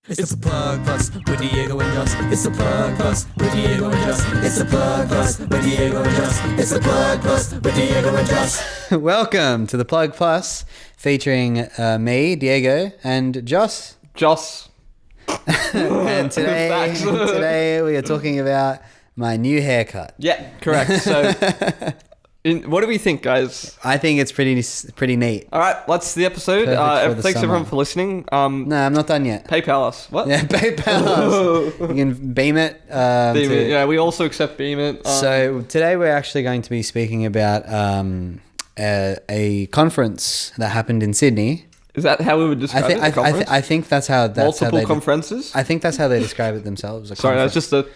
It's the Plug Plus with Diego and Joss. It's the Plug Plus with Diego and Joss. It's the Plug Plus with Diego and Joss. It's the Plug Plus with Diego and Joss. Welcome to the Plug Plus, featuring me, Diego, and Joss. And today we are talking about my new haircut. Yeah, correct. So, what do we think, guys? I think it's pretty neat. All right, that's the episode. Thanks everyone for listening. No, I'm not done yet. PayPal us. What? Yeah, PayPal us. You can beam it. Beam it. Yeah, we also accept beam it. So today we're actually going to be speaking about a conference that happened in Sydney. Is that how we would describe it? I think that's how. Multiple conferences. I think that's how they describe it themselves. Sorry, that's just an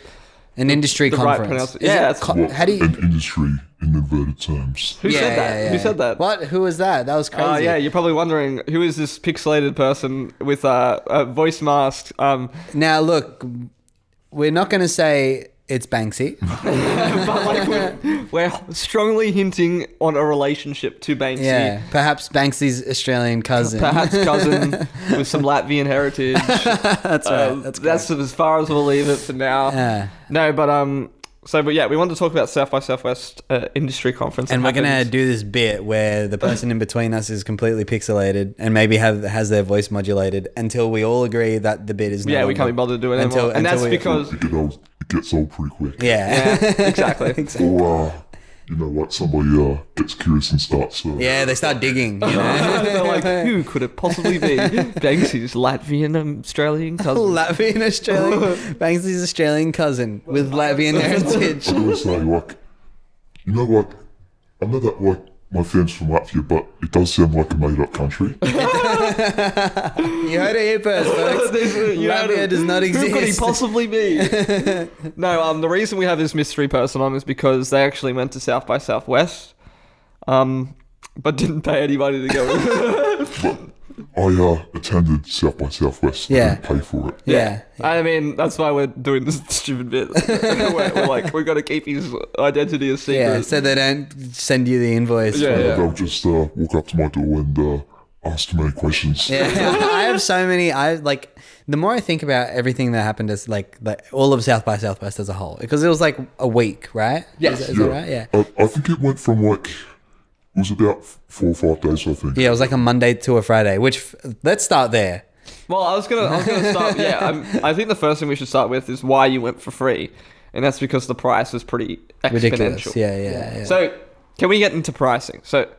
industry conference. How do you? An industry in inverted terms. Who said that? Yeah. Who said that? What? Who was that? That was crazy. Yeah, you're probably wondering who is this pixelated person with a voice mask. Now look, we're not going to say it's Banksy, but we're strongly hinting on a relationship to Banksy. Yeah, perhaps Banksy's Australian cousin. Perhaps cousin with some Latvian heritage. That's right. That's as far as we'll leave it for now. Yeah. No, but yeah, we wanted to talk about South by Southwest industry conference. And we're going to do this bit where the person in between us is completely pixelated and maybe has their voice modulated until we all agree that the bit is no we longer. can't be bothered to do it anymore. And that's because... It gets old pretty quick. Yeah. Exactly. Or, like somebody gets curious and starts... yeah, they start digging. You know? They're like, who could it possibly be? Banksy's Latvian Australian cousin. Latvian Australian. Banksy's Australian cousin with Latvian heritage. I always say, I know that, my family's from Latvia, but it does sound like a made-up country. You heard it here first, folks. Latvia does not exist. Who could he possibly be? No, the reason we have this mystery person on is because they actually went to South by Southwest, but didn't pay anybody to go. I attended South by Southwest. Yeah. I didn't pay for it. Yeah. I mean, that's why we're doing this stupid bit. we're like, we've got to keep his identity a secret. Yeah, so they don't send you the invoice. Yeah. They'll just walk up to my door and ask too many questions. Yeah, I have so many. The more I think about everything that happened as all of South by Southwest as a whole, because it was like a week, right? Yes. Is that right? Yeah. I think it went from it was about 4 or 5 days, I think. Yeah, it was like a Monday to a Friday, let's start there. Well, I was gonna start. Yeah, I think the first thing we should start with is why you went for free, and that's because the price was pretty exponential. Ridiculous. Yeah. So, can we get into pricing? So,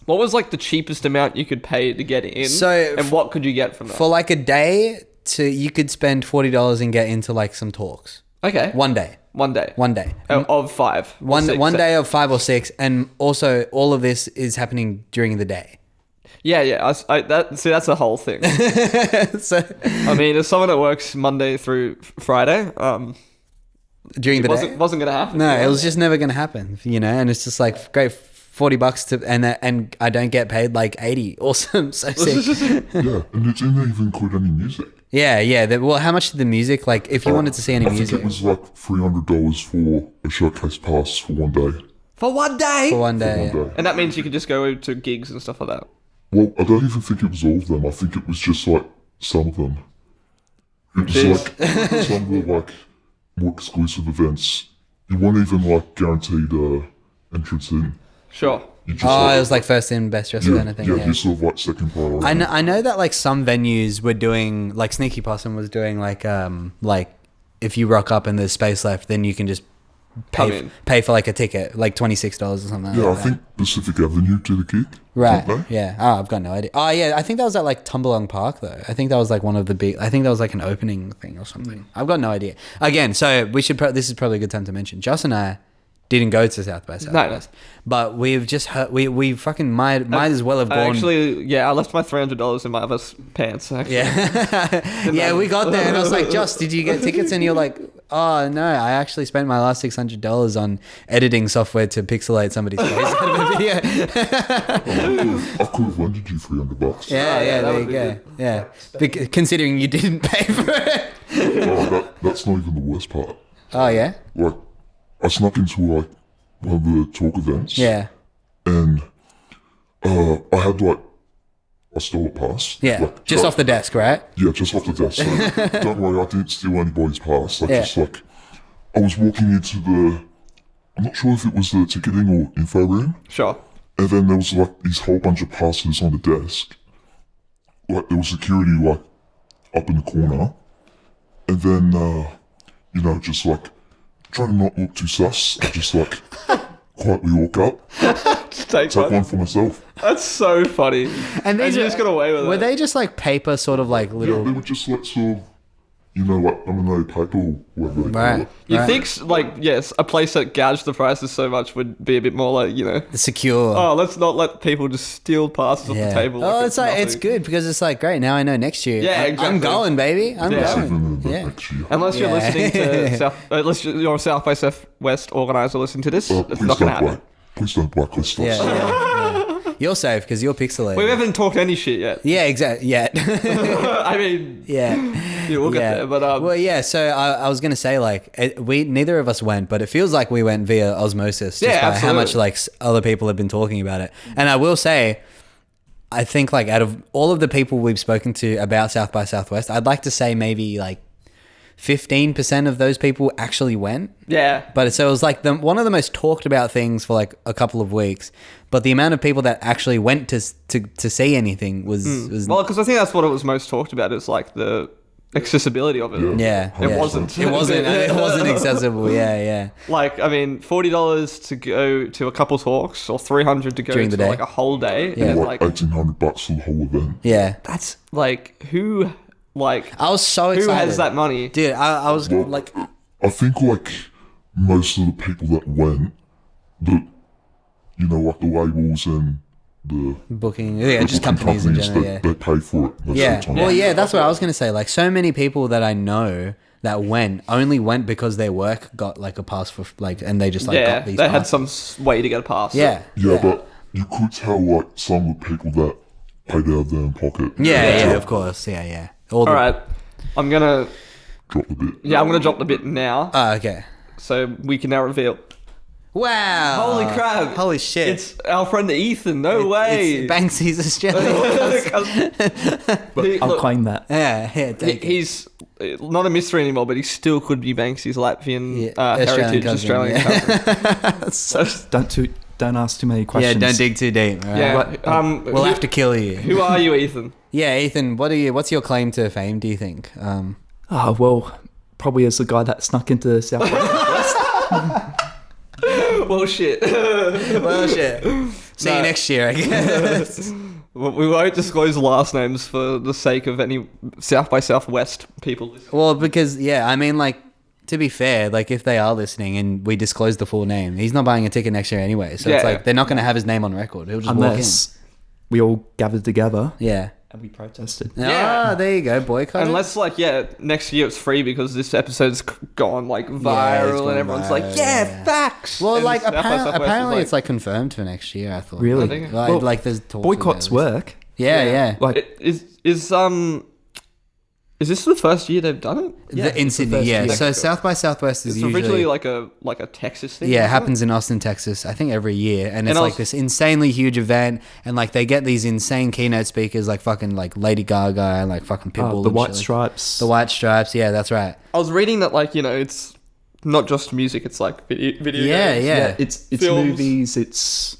what was the cheapest amount you could pay to get in? And what could you get from that? For a day, you could spend $40 and get into some talks. Okay. One day. Of 5. One day of 5 or 6, and also all of this is happening during the day. Yeah. That's the whole thing. So, I mean, as someone that works Monday through Friday, during the day, it wasn't going to happen. No, it was just never going to happen. And it's just great. $40 and I don't get paid 80. Awesome. So sick. Yeah, and it didn't even include any music. Yeah. Well, how much did the music, if you wanted to see any music? I think it was $300 for a showcase pass for one day. For one day? For one day. And that means you could just go to gigs and stuff like that. Well, I don't even think it was all of them. I think it was just some of them. It was some of the more exclusive events. You weren't even guaranteed entrance in. Sure. It was first in, best dressed kind of thing. Yeah, this sort of second priority. I know that some venues were doing, Sneaky Possum was doing if you rock up and there's space left, then you can just pay for a ticket, $26 or something. Yeah, I think Pacific Avenue did a gig. Right. Yeah. Oh, I've got no idea. Oh, yeah. I think that was at Tumbalong Park though. I think that was one of the big. I think that was an opening thing or something. I've got no idea. Again, so we should. This is probably a good time to mention. Joss and I didn't go to South by Southwest. No. But we've just heard, we fucking might as well have gone. Actually, I left my $300 in my other pants. Actually. Yeah. Yeah, we got there and I was like, Joss, did you get tickets? And you're like, oh no, I actually spent my last $600 on editing software to pixelate somebody's face out of a video. I could have lended you $300. Yeah, there you go. Yeah. Considering you didn't pay for it. That's not even the worst part. Oh yeah? I snuck into one of the talk events. Yeah. And I had I stole a pass. Yeah, Like, just off the desk, right? Yeah, just off the desk. So don't worry, I didn't steal anybody's pass. Like, Yeah. just like, I was walking into the, I'm not sure if it was the ticketing or info room, Sure. and then there was like these whole bunch of passes on the desk. Like, there was security like up in the corner, and then you know, just like trying to not look too sus, I just like quietly walk up, Take take one. one for myself. That's so funny. And And these you just got away with were it. they just like paper, sort of like Yeah, little? they were just like sort of, you know, like M&A paper or whatever they call Right. it. You right. think, like, yes, a place that gouged the prices so much would be a bit more like, you know, Secure. oh, let's not let people just steal passes off the table. Oh, it's like it's nothing. good because it's like great. Now I know next year. Yeah, I'm exactly. going, baby. I'm Yeah. going. Even in the Yeah. next year. Unless you're Yeah. listening to unless you're a South by Southwest organizer, listen to this. It's Please not going to don't happen. please don't blacklist us. Yeah, yeah. You're safe because you're pixelated. We haven't talked any shit yet. Yeah, exactly. Yeah, I mean, yeah. yeah, we'll get Yeah. there. But Well, yeah. So I was gonna say like we neither of us went, but it feels like we went via osmosis. Just Yeah, by how much absolutely. like other people have been talking about it. And I will say, I think like out of all of the people we've spoken to about South by Southwest, I'd like to say maybe like 15% of those people actually went. yeah, But so it was like one of the most talked about things for like a couple of weeks. But the amount of people that actually went to see anything was well, because I think that's what it was most talked about is like the accessibility of it. yeah. It yeah. wasn't. It wasn't. It wasn't accessible. Yeah, yeah. Like, I mean, $40 to go to a couple talks, or $300 to go During to the day. like a whole day. Yeah. And Like like, $1,800 for the whole event. Yeah. that's like who, like I was so who excited. has that money? Dude, I was Well, like, I think like most of the people that went, you know, like the labels and the booking. Yeah, just booking companies in general. that Yeah. they pay for it. Most Yeah. of the time. Well, yeah, that's what I was going to say. Like, so many people that I know that went only went because their work got like a pass for like, and they just like Yeah, got these they had passes. some way to get a pass. Yeah. Yeah, but you could tell like some of the people that paid out of their own pocket. Yeah, to of course. Yeah, yeah. All right, I'm gonna drop the bit. I'm gonna drop the bit now, Oh, okay. so we can now reveal. Wow. Holy crap! Holy shit. It's our friend Ethan. No way. It's Banksy's Australian. He- I'll look, claim that. Yeah, take it. he's not a mystery anymore, but he still could be Banksy's Latvian heritage cousin, Australian yeah. cousin. Don't ask too many Yeah, questions. don't dig too deep. all right? Yeah. We'll have to kill you. Who are you, Ethan? Yeah, Ethan, what's your claim to fame, do you think? Oh, well, probably as the guy that snuck into South West. Well, shit. Well, shit. See you No. next year, I guess. Well, we won't disclose last names for the sake of any South by Southwest people. Well, because, yeah, I mean, like, to be fair, like, if they are listening and we disclose the full name, he's not buying a ticket next year anyway. So it's Yeah. like, they're not going to have his name on record. He'll just walk in. Unless we all gathered together Yeah. and we protested. Yeah. Ah, there you go, boycott. Unless, like, next year it's free because this episode's gone, like, viral gone and everyone's viral, like, yeah, yeah. facts. Well, And like, South by Southwest is apparently it's, like, confirmed for next year, I thought. Really? I think- Like, Well, like there's talks Boycotts about it. work. Yeah, yeah. Like, Is this the first year they've done it? In it's the Sydney, first yeah. year. So South by Southwest is It's usually originally like a Texas thing. yeah, it wasn't happens in Austin, Texas. I think every year, and it's I like was- this insanely huge event, and like they get these insane keynote speakers, like fucking like Lady Gaga and like fucking Pitbull. the and White shit like- Stripes. The White Stripes, yeah, that's right. I was reading that, like, you know, it's not just music; it's like video Yeah, games. yeah. Yeah, it's Films. movies, it's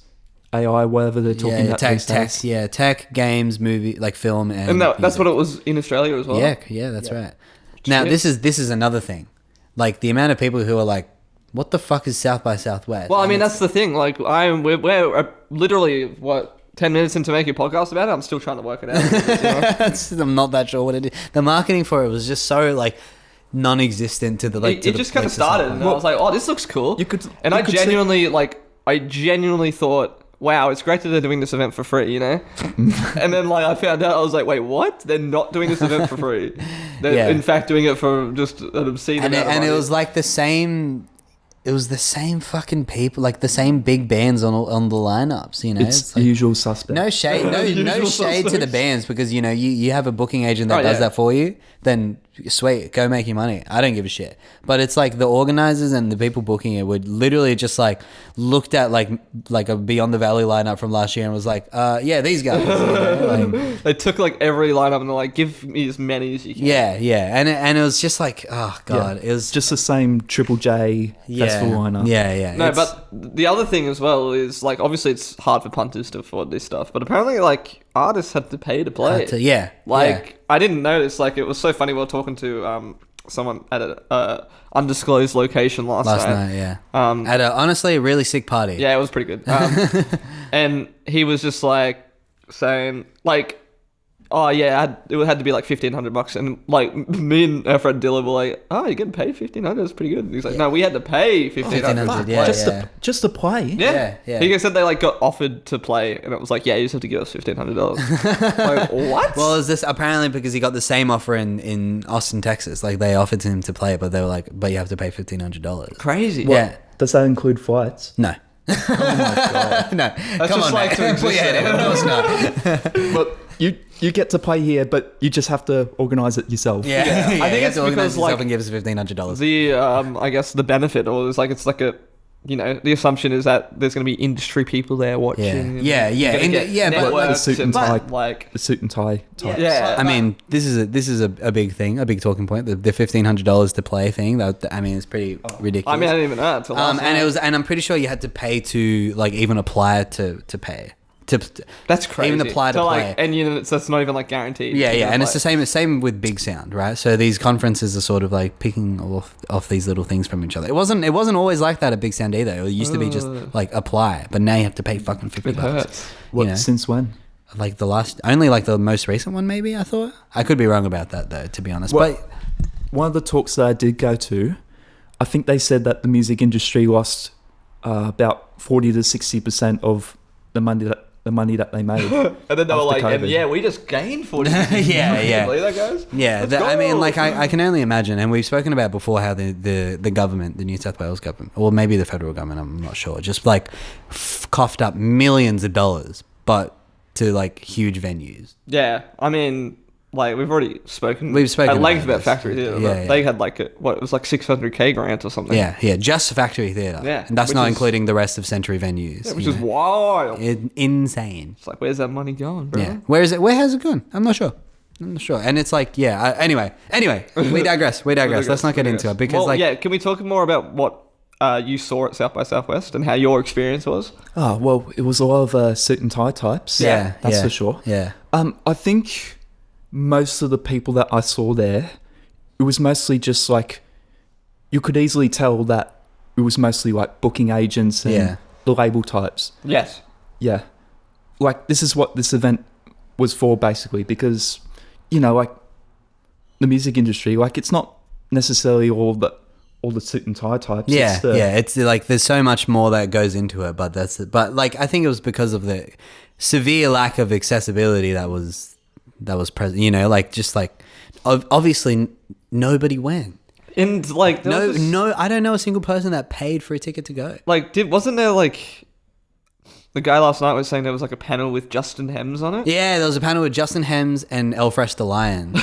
AI, whatever they're talking about these days. tech, games, movie, like film, and And that's music. what it was in Australia as well. Yeah, that's right. Now Shit. this is another thing, like the amount of people who are like, "What the fuck is South by Southwest?" Well, I And mean, it's- that's the thing. Like, we're literally 10 minutes into making a podcast about it. I'm still trying to work it out. You know? I'm not that sure what it is. The marketing for it was just so like non-existent to the like. It just kind of started, and I was like, "Oh, this looks cool." You could- and you I could say- genuinely thought, "Wow, it's great that they're doing this event for free," you know. And then, like, I found out, I was like, "Wait, what? They're not doing this event for free. They're Yeah. in fact doing it for just an obscene and amount of it money." was like the same. It was the same fucking people, like the same big bands on the lineups. You know, It's like, usual suspect. no shade, no Usual shade to the suspects. bands because you know you have a booking agent that Oh, does yeah. that for you. Then sweet, go make your money. I don't give a shit. But it's like the organizers and the people booking it would literally just like looked at like a Beyond the Valley lineup from last year and was like, yeah, these guys. Like, They took like every lineup and they're like, give me as many as you can. yeah, and it was just like, oh god, it was Just the same Triple J festival lineup. Yeah. No, It's- but the other thing as well is like obviously it's hard for punters to afford this stuff, but apparently like artists had to pay to play. I didn't notice. Like it was so funny. We were talking to someone at a undisclosed location last night. Yeah. Um, At a honestly a really sick party. Yeah, it was pretty good. And he was just like saying like, oh yeah, it had to be like $1,500, and like me and our friend Dylan were like, oh, you're getting paid $1,500? That's pretty good. And he's like, no, we had to pay $1,500. $1,500, yeah. Just to play. Yeah. Yeah. He said they like got offered to play, and it was like, yeah, you just have to give us $1,500. Like what? Well, is this apparently because he got the same offer in Austin, Texas? Like they offered him to play, but they were like, but you have to pay $1,500. Crazy. Yeah. Does that include flights? No. No. That's Come just on, like mate. to Put your head in. Of course not. But you get to play here, but you just have to organise it yourself. Yeah. I think you have it's to organize because, yourself like, and give us $1,500. The I guess the benefit, or it's like a, you know, the assumption is that there's going to be industry people there watching. Yeah. You're gonna get Yeah, but networks the suit and tie. like The suit and tie types. yeah. I mean, this is a big thing, a big talking point. The $1,500 to play thing. That I mean, it's pretty ridiculous. I mean, I didn't even know that till last and night. and I'm pretty sure you had to pay to like even apply to pay. That's crazy. Even apply to so, play. like, and you know, that's not even like guaranteed. Yeah, You know, and it's like- the same with Big Sound, right? So these conferences are sort of like picking off these little things from each other. It wasn't always like that at Big Sound either. It used to be just like apply, but now you have to pay fucking $50. It hurts. What, You know? since when? Like only like the most recent one, maybe. I thought I could be wrong about that though, to be honest. Well- but One of the talks that I did go to, I think they said that the music industry lost about 40 to 60% of the money that they made. And then they were after like, and COVID. yeah, we just gained 40. Yeah. Can you believe that, guys? yeah, Let's I mean, go. like I can only imagine, and we've spoken about before how the government, the New South Wales government, or maybe the federal government, I'm not sure, just like coughed up millions of dollars, but to like huge venues. Yeah, I mean, like we've spoken at length about this. Factory Theatre. Yeah. They had like it was like $600K grant or something. Yeah, just Factory Theatre. Yeah, and that's which not is- including the rest of Century venues. Yeah, which you is know. wild. Insane. It's like, where's that money going, bro? Yeah, where is it? Where has it gone? I'm not sure. And it's like, yeah. Anyway, we digress. Let's not get into it because, well, like, yeah. Can we talk more about what you saw at South by Southwest and how your experience was? Oh, well, it was a lot of suit and tie types. Yeah, That's yeah. for sure. Yeah. I think most of the people that I saw there, it was mostly just like, you could easily tell that it was mostly like booking agents and Yeah. the label types. Yes. Yeah. Like, this is what this event was for, basically, because, you know, like, the music industry, like, it's not necessarily all the suit and tie types. Yeah, It's the, it's like there's so much more that goes into it, but that's it. But like I think it was because of the severe lack of accessibility that was present. You know, like just like obviously nobody went. And like there was this- No, I don't know a single person that paid for a ticket to go. like wasn't there like the guy last night was saying there was like a panel with Justin Hems on it? Yeah, there was a panel with Justin Hems and Elfresh the Lion.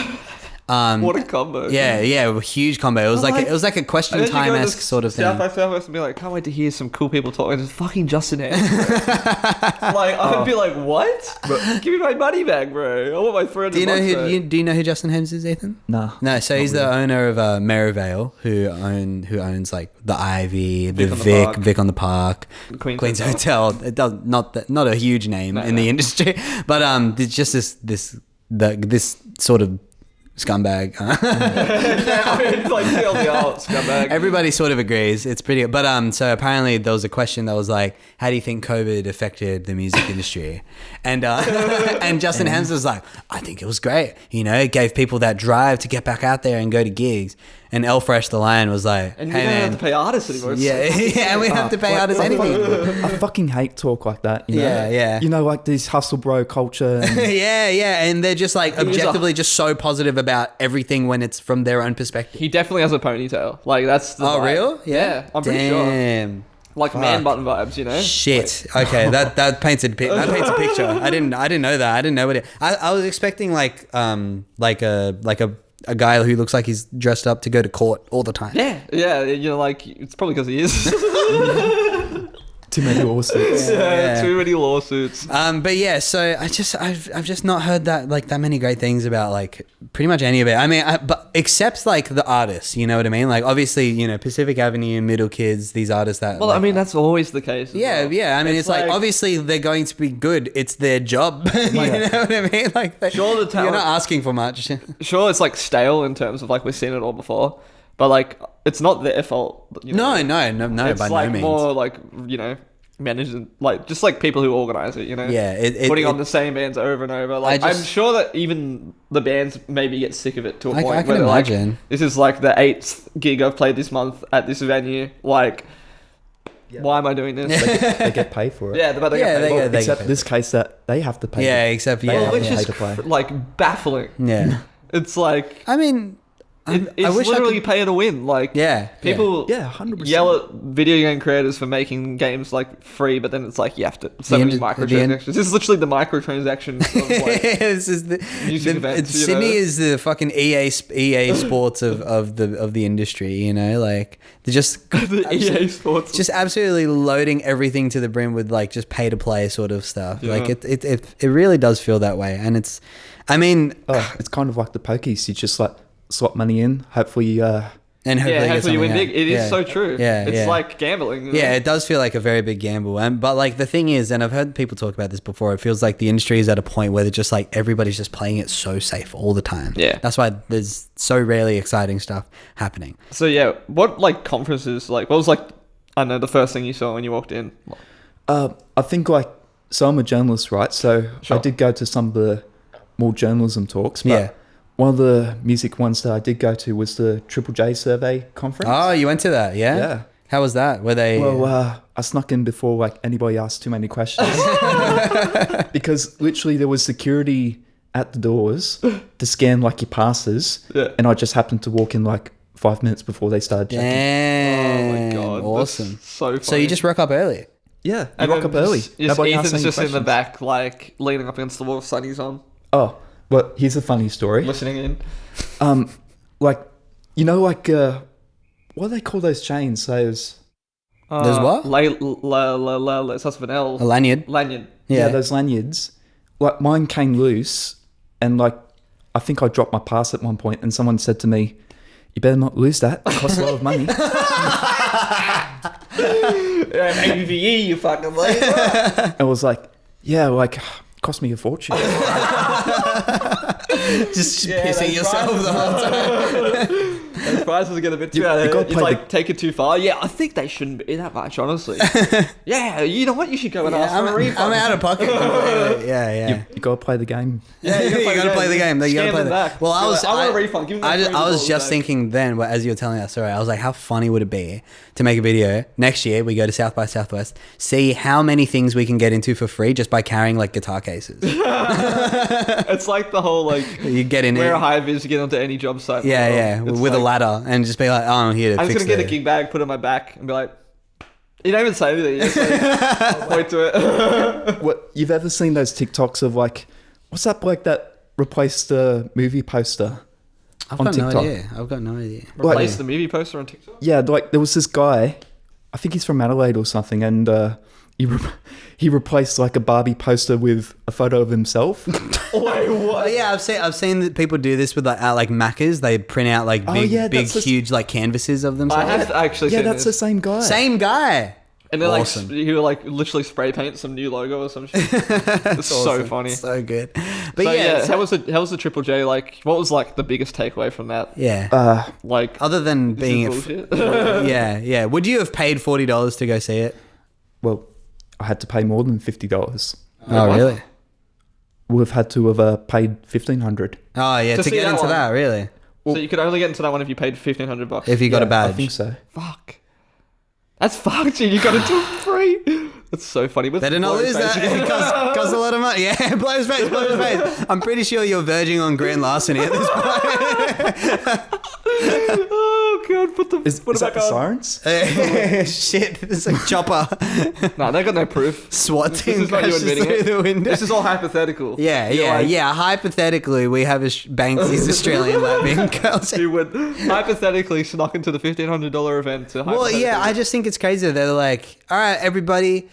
What a combo! Yeah, a huge combo. It was I'm like like- a And question then you go to time-esque sort of South thing. by Southwest and be like, can't wait to hear some cool people talking. It's fucking Justin Hems. Like I'd be like, what? Give me my money back, bro. I want my $300. Do you know bucks who? back. Do you know who Justin Hems is, Ethan? Nah. No, so he's the owner of Merivale, who owns like the Ivy, the Vic on the Vic, Park. Vic on the Park, Queen's Hotel. It does not a huge name in the industry, but it's just this sort of scumbag. Yeah, I mean, it's like TLDR, scumbag. Everybody sort of agrees. It's pretty. But so apparently there was a question that was like, how do you think COVID affected the music industry? And and Justin Hems was like, I think it was great. You know, it gave people that drive to get back out there and go to gigs. And Elfresh the Lion was like, And hey you don't man, have to pay artists anymore. It's yeah, so- yeah, we have to pay artists anything. I fucking hate talk like that. You know? Yeah. You know, like this hustle bro culture. And yeah, and they're just like objectively just so positive about everything when it's from their own perspective. He definitely has a ponytail. Like that's the Oh, vibe. real? Yeah, I'm pretty sure. Damn. Like man button vibes, you know? Shit. Okay, that paints a picture. I didn't know that. I didn't know what it. I was expecting like a a guy who looks like he's dressed up to go to court all the time. Yeah, you know, like, it's probably because he is. Too many lawsuits. Yeah, too many lawsuits. But yeah, so I've just not heard that many great things about like pretty much any of it. I mean, but except like the artists, you know what I mean? Like obviously, you know, Pacific Avenue, Middle Kids, these artists that. Well, like, I mean, that's always the case. Yeah, well. yeah. I mean, it's like obviously they're going to be good. It's their job. You know what I mean? Like, sure, the talent, you're not asking for much. Sure, it's like stale in terms of like we've seen it all before, but like it's not their fault. You know? No. It's by like no means. more like, you know, managing, like just like people who organize it, you know. Yeah, putting on the same bands over and over. Like I'm sure that even the bands maybe get sick of it to a point I can where they're imagine. like, this is like the 8th gig I've played this month at this venue. Like, why am I doing this? They get paid for it. Yeah, but they get paid for it. Except this case that they have to pay. Yeah, except Which is like baffling. Yeah. It's like, I mean, it's literally pay to win. Like, people 100%. yell at video game creators for making games like free, but then it's like you have to many microtransactions. This is literally the microtransaction of like this is the music events. Sydney is the fucking EA Sports of the industry. You know, like they're just the EA Sports, just absolutely loading everything to the brim with like just pay to play sort of stuff. Yeah. Like it really does feel that way, and it's, I mean, it's kind of like the pokies. You just like slot money in, hopefully and hopefully you win big. It is so true. It's like gambling. You know? Yeah, it does feel like a very big gamble. But like the thing is, and I've heard people talk about this before, it feels like the industry is at a point where they're just like everybody's just playing it so safe all the time. Yeah, that's why there's so rarely exciting stuff happening. So yeah, what like conferences, like what was like, I don't know, the first thing you saw when you walked in? I think like, so I'm a journalist, right? So Sure. I did go to some of the more journalism talks, but one of the music ones that I did go to was the Triple J Survey conference. Oh, you went to that, yeah? Yeah. How was that? Were they... Well, I snuck in before like anybody asked too many questions. Because literally there was security at the doors to scan like your passes. Yeah. And I just happened to walk in like 5 minutes before they started checking. Damn. Oh my God. Awesome. That's so funny. So you just rock up early? Yeah, you and rock up early. Nobody asks Ethan's any just in the questions. back, like leaning up against the wall, sunny's on, Oh, well, here's a funny story. listening in. Like, you know, like, what do they call those chains? Those... There's what? It starts with an L. A lanyard? Lanyard. Yeah, those lanyards. Like, mine came loose, and like, I think I dropped my pass at one point, and someone said to me, "You better not lose that. It costs a lot of money." ABVE, you fucking like. I was like, "Yeah, like, it cost me a fortune." Just pissing yourself the whole time. Those prices get a bit too out of hand. You like take it too far. Yeah, I think they shouldn't be that much, honestly. Yeah, you know what? You should go and ask for a refund. I'm out of pocket. Yeah. You gotta play the game. Yeah, you gotta play the game. You gotta play the game. Well, I want a refund. Give me I was just thinking then, as you were telling that story, I was like, how funny would it be to make a video next year? We go to South by Southwest, see how many things we can get into for free just by carrying like guitar cases. It's like the whole like you get in wear it. a high vis to get onto any job site. Yeah, with a ladder and just be like, oh, I'm here to I'm fix just gonna get a gig bag, put it on my back, and be like, you don't even say anything. You just like, I'll point to it. What, you've ever seen those TikToks of like, what's that bloke that replaced the movie poster I've on got TikTok? no idea. I've got no idea. Replace the movie poster on TikTok? Yeah, like there was this guy, I think he's from Adelaide or something, and he replaced like a Barbie poster with a photo of himself. Wait, what? Oh, yeah, I've seen that people do this with like Maccas. They print out like big, huge like canvases of themselves. I have actually Yeah, seen that's the this. same guy. Same guy. And then Awesome. like he would like literally spray paint some new logo or some shit. It's so awesome. funny. So good. But So, yeah, how was the Triple J like? What was like the biggest takeaway from that? yeah. Like Other than this being is bullshit. yeah. Would you have paid $40 to go see it? Well, I had to pay more than $50. Oh, really? Would have had to have paid $1,500. Oh, yeah. To see get that into one. that, really? So you could only get into that one if you paid $1,500. If you got a I badge. think so. Fuck. That's fucked. You got into it for free. That's so funny. Better not lose that. It costs a lot of money. Yeah, blow his face. I'm pretty sure you're verging on grand larceny at this point. Oh god, put Is it that back the on. sirens? Shit, it's a chopper. No, they got no proof. SWAT This team is not you crashes admitting through it. the window. This is all hypothetical. Yeah. Hypothetically, we have Banksy's Australian Latvian girls. You would hypothetically snuck into the $1,500 event to Well, yeah, I just think it's crazy. They're like, all right, everybody,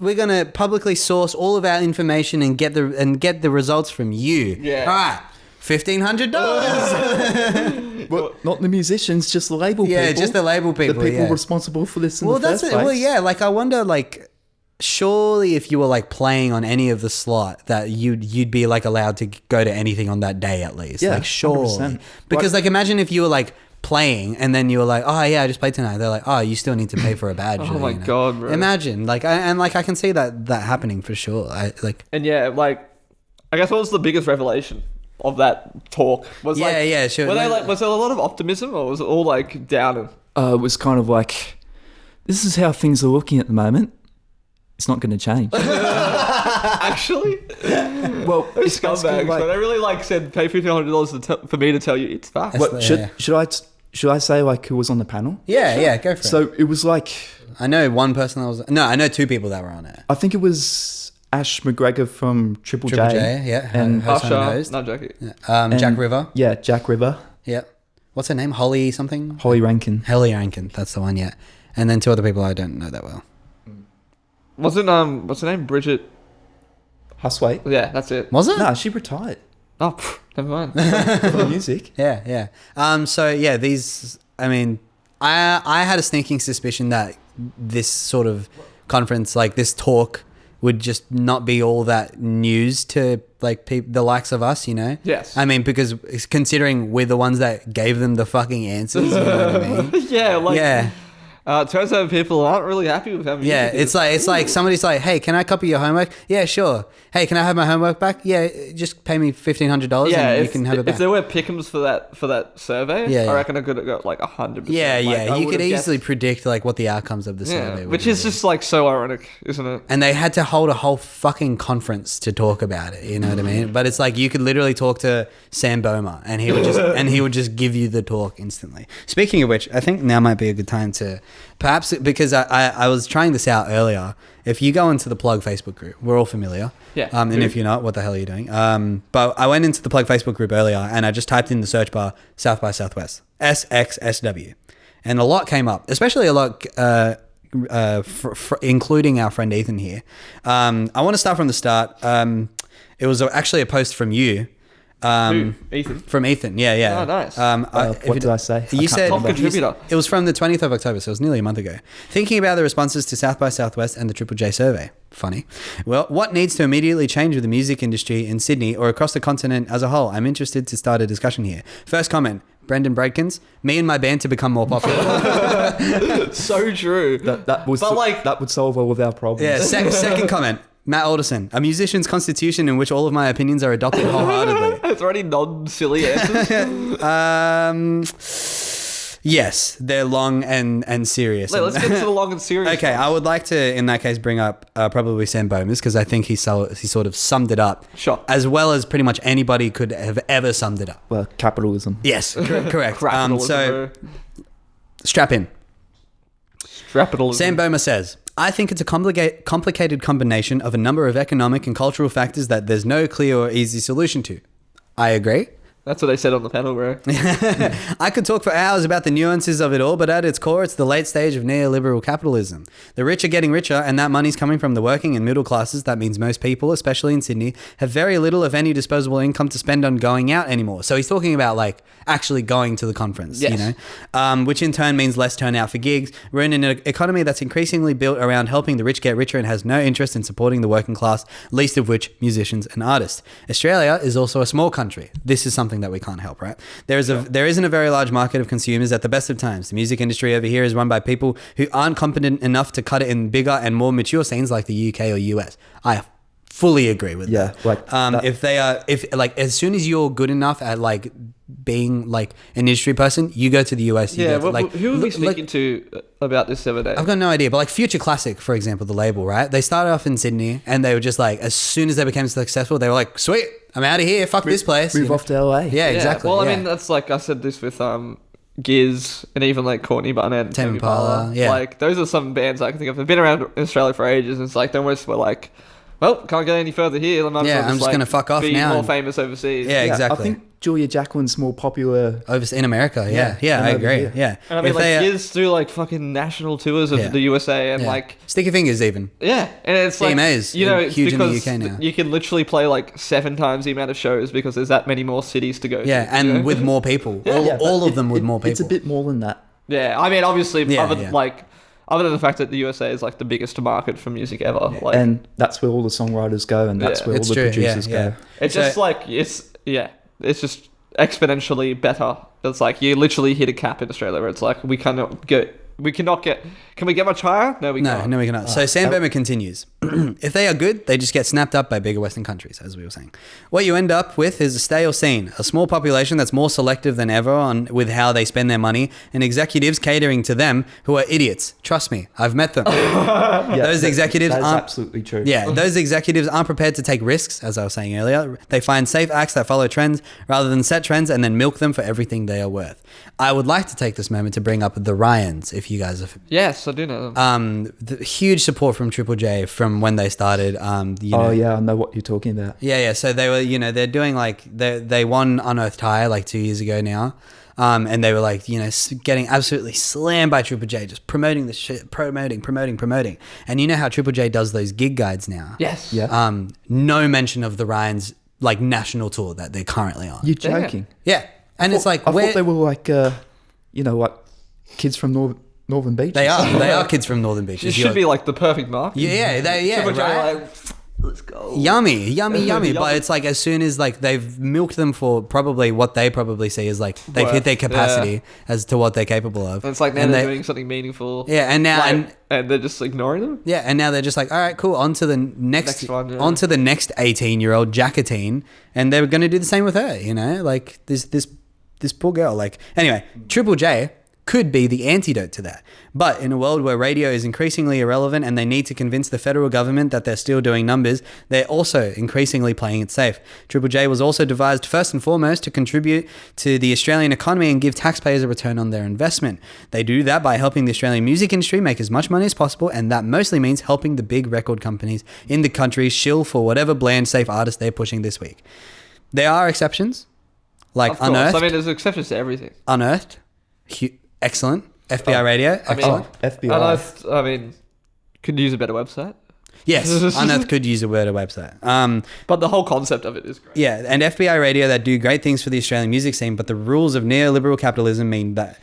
we're gonna publicly source all of our information and get the results from you. Yeah. All right, $1,500. Well, not the musicians, just the label people. Yeah, just the label people. The people yeah. responsible for this in Well, the first place. Well, yeah. Like, I wonder, like, surely if you were like playing on any of the slot, that you'd be like allowed to go to anything on that day at least. Yeah, like, surely. 100%. Because like, imagine if you were like playing and then you were like, oh yeah, I just played tonight. They're like, oh, you still need to pay for a badge. Oh my god, bro. Imagine, like, I can see that happening for sure. And yeah, like, I guess what was the biggest revelation of that talk? Was sure. Was there a lot of optimism, or was it all like down? It was kind of like, this is how things are looking at the moment. It's not going to change. Actually, Well, it's scumbags. basically like, But they really like said pay $1,500 for me to tell you it's fast. That's- should I say like who was on the panel? Yeah, go for it. So it was like, I know one person that was. No, I know two people that were on it. I think it was Ash McGregor from Triple J. Yeah, And host and Usher, host. not joking. Jack River. Yeah, Jack River. Yeah. What's her name? Holly something? Holly Rankin. Holly Rankin. That's the one, yeah. And then two other people I don't know that well. Wasn't what's her name? Bridget. Husway. Yeah, that's it. Was it? No, she retired Oh, never mind. from music. Yeah. So yeah, these. I mean, I had a sneaking suspicion that this sort of conference, like this talk, would just not be all that news to like the likes of us, you know? Yes. I mean, because considering we're the ones that gave them the fucking answers, you know what I mean? Yeah, like. Yeah. It turns out people aren't really happy with how music Yeah, is. it's like somebody's like, hey, can I copy your homework? Yeah, sure. Hey, can I have my homework back? Yeah, just pay me $1,500 Yeah, and if, you can have it back. if there were pickums for that survey, Yeah. I reckon I could have got like 100%. Yeah, Like, I you would could have easily guessed- predict like what the outcomes of the survey would which be. is just like so ironic, isn't it? And they had to hold a whole fucking conference to talk about it. You know what I mean? But it's like you could literally talk to Sam Boma, and he would just give you the talk instantly. Speaking of which, I think now might be a good time to perhaps, because I was trying this out earlier. If you go into the Plug Facebook group, we're all familiar. Yeah. And if you're not, what the hell are you doing? But I went into the Plug Facebook group earlier, and I just typed in the search bar South by Southwest SXSW, and a lot came up, especially a lot. Including our friend Ethan here. I want to start from the start. It was actually a post from you. Who? Ethan? From Ethan, yeah. Oh, nice. What did I say? You said Top contributor. It was from the 20th of October, so it was nearly a month ago. Thinking about the responses to South by Southwest and the Triple J survey. Funny. Well, what needs to immediately change with the music industry in Sydney or across the continent as a whole? I'm interested to start a discussion here. First comment, Brendan Bradkins, me and my band to become more popular. So true. That would solve all of our problems. Yeah, second comment, Matt Alderson, a musician's constitution in which all of my opinions are adopted wholeheartedly. It's already non-silly answers. Yes, they're long and serious. Let's get to the long and serious. Okay, I would like to, in that case, bring up probably Sam Bomas, because I think he sort of summed it up. Sure. As well as pretty much anybody could have ever summed it up. Well, capitalism. Yes, correct. Capitalism, So, bro. strap in. Capitalism. Sam Boma says, I think it's a complicated combination of a number of economic and cultural factors that there's no clear or easy solution to. I agree. That's what they said on the panel, bro. I could talk for hours about the nuances of it all, but at its core, it's the late stage of neoliberal capitalism. The rich are getting richer, and that money's coming from the working and middle classes. That means most people, especially in Sydney, have very little, if any, disposable income to spend on going out anymore. So he's talking about like actually going to the conference, Yes. you know, which in turn means less turnout for gigs. We're in an economy that's increasingly built around helping the rich get richer and has no interest in supporting the working class, least of which musicians and artists. Australia is also a small country. This is something that we can't help, right? There isn't a very large market of consumers at the best of times. The music industry over here is run by people who aren't competent enough to cut it in bigger and more mature scenes like the UK or US. I fully agree with Yeah, that. like that- if as soon as you're good enough at like being like an industry person, you go to the US. You Yeah, go to, like, who were we look- speaking to about this the other day? I've got no idea, but like Future Classic, for example, the label, right? They started off in Sydney, and they were just like, as soon as they became successful, they were like, sweet, I'm out of here. Fuck this place. Move you know? off to LA. Yeah, exactly. Well, yeah. I mean, that's like I said this with Giz, and even like Courtney Barnett and Tame Impala, yeah. Like those are some bands I can think of. They've been around in Australia for ages, and it's like they almost were like, well, can't get any further here. I'm just gonna fuck off be now. More famous overseas. Yeah, exactly. I think Julia Jacqueline's more popular in America. Yeah, I agree. Here. Yeah, and I mean, like Giz do like fucking national tours of the USA and like Sticky Fingers even. Yeah, and it's like DMA's huge in the UK now. You can literally play like 7 times the amount of shows because there's that many more cities to go. Yeah, to, and with more people. All of them with more people. It's a bit more than that. Yeah, I mean, obviously, other than the fact that the USA is like the biggest market for music ever, like, and that's where all the songwriters go, and that's where all the producers go. It's just like it's just exponentially better. It's like you literally hit a cap in Australia where it's like we cannot get. Can we get much higher? No, we can't. No, we cannot. So Sam Bowman continues. If they are good, they just get snapped up by bigger Western countries, as we were saying. What you end up with is a stale scene, a small population that's more selective than ever with how they spend their money, and executives catering to them who are idiots. Trust me, I've met them. Those executives that is aren't absolutely true. Yeah, those executives aren't prepared to take risks, as I was saying earlier. They find safe acts that follow trends rather than set trends and then milk them for everything they are worth. I would like to take this moment to bring up the Ryans, if you guys are... Yes, I do know them. The huge support from Triple J from when they started. I know what you're talking about. Yeah. So they were, they're doing like... They won Unearthed High like 2 years ago now. And they were like, getting absolutely slammed by Triple J, just promoting the shit, promoting. And you know how Triple J does those gig guides now? Yes. Yeah. No mention of the Ryans like national tour that they're currently on. You're joking. Yeah. And it's like... I thought they were like, like kids from Northern Beaches. They are kids from Northern Beaches. It should be like the perfect mark. Yeah, Triple J, right? like, let's go. Yummy. But it's like as soon as like they've milked them for probably what they probably see as like they've hit their capacity as to what they're capable of. And it's like now they're doing something meaningful. Yeah, and now and they're just ignoring them. Yeah, and now they're just like, all right, cool, on to the next one, yeah. on to the next 18-year-old Jackatine, and they're going to do the same with her. Like this poor girl. Like anyway, Triple J could be the antidote to that. But in a world where radio is increasingly irrelevant and they need to convince the federal government that they're still doing numbers, they're also increasingly playing it safe. Triple J was also devised first and foremost to contribute to the Australian economy and give taxpayers a return on their investment. They do that by helping the Australian music industry make as much money as possible, and that mostly means helping the big record companies in the country shill for whatever bland, safe artist they're pushing this week. There are exceptions, like Of course. Unearthed. I mean, there's exceptions to everything. Unearthed, excellent. FBI Radio, excellent. FBI. Unearthed, I mean, could use a better website. Yes, Unearthed could use a better website. But the whole concept of it is great. Yeah, and FBI Radio that do great things for the Australian music scene, but the rules of neoliberal capitalism mean that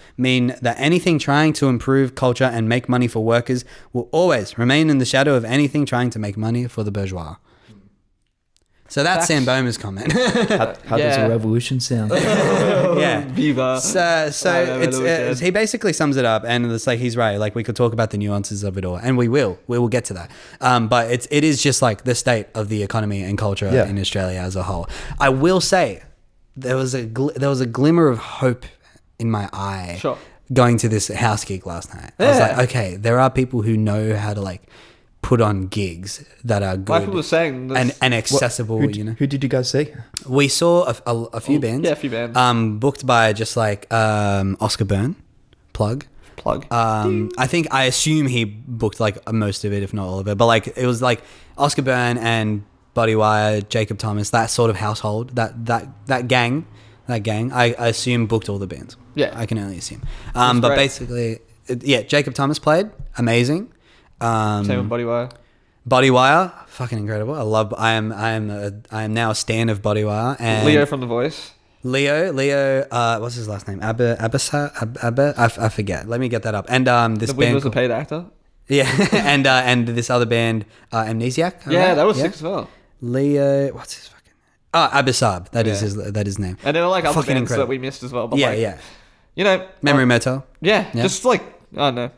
anything trying to improve culture and make money for workers will always remain in the shadow of anything trying to make money for the bourgeois. So that's Sam Bowman's comment. How does a revolution sound? Yeah. Viva. So it's he basically sums it up, and it's like he's right. Like we could talk about the nuances of it all, and we will get to that. But it is just like the state of the economy and culture in Australia as a whole. I will say there was a glimmer of hope in my eye going to this house gig last night. I was like, okay, there are people who know how to like put on gigs that are good, like people were saying, and accessible. Who did you guys see? We saw a few bands. Yeah, a few bands. Booked by just like Oscar Byrne, plug. I assume he booked like most of it, if not all of it. But like it was like Oscar Byrne and Buddy Wire, Jacob Thomas, that sort of household, that gang. I assume booked all the bands. Yeah, I can only assume. But basically, Jacob Thomas played amazing. Same with Buddy Wire. Buddy Wire, fucking incredible. I am now a stan of Buddy Wire. And Leo from The Voice. Leo, what's his last name? Abba, I forget. Let me get that up. And this The Wind band was a paid actor. Yeah, and this other band, Amnesiac. Yeah, that was sick as well. Leo, what's his fucking name? Oh, Abisab. That is his name. And there were like other fucking bands incredible that we missed as well. But You know, Memory Motel. Yeah, just like I don't know.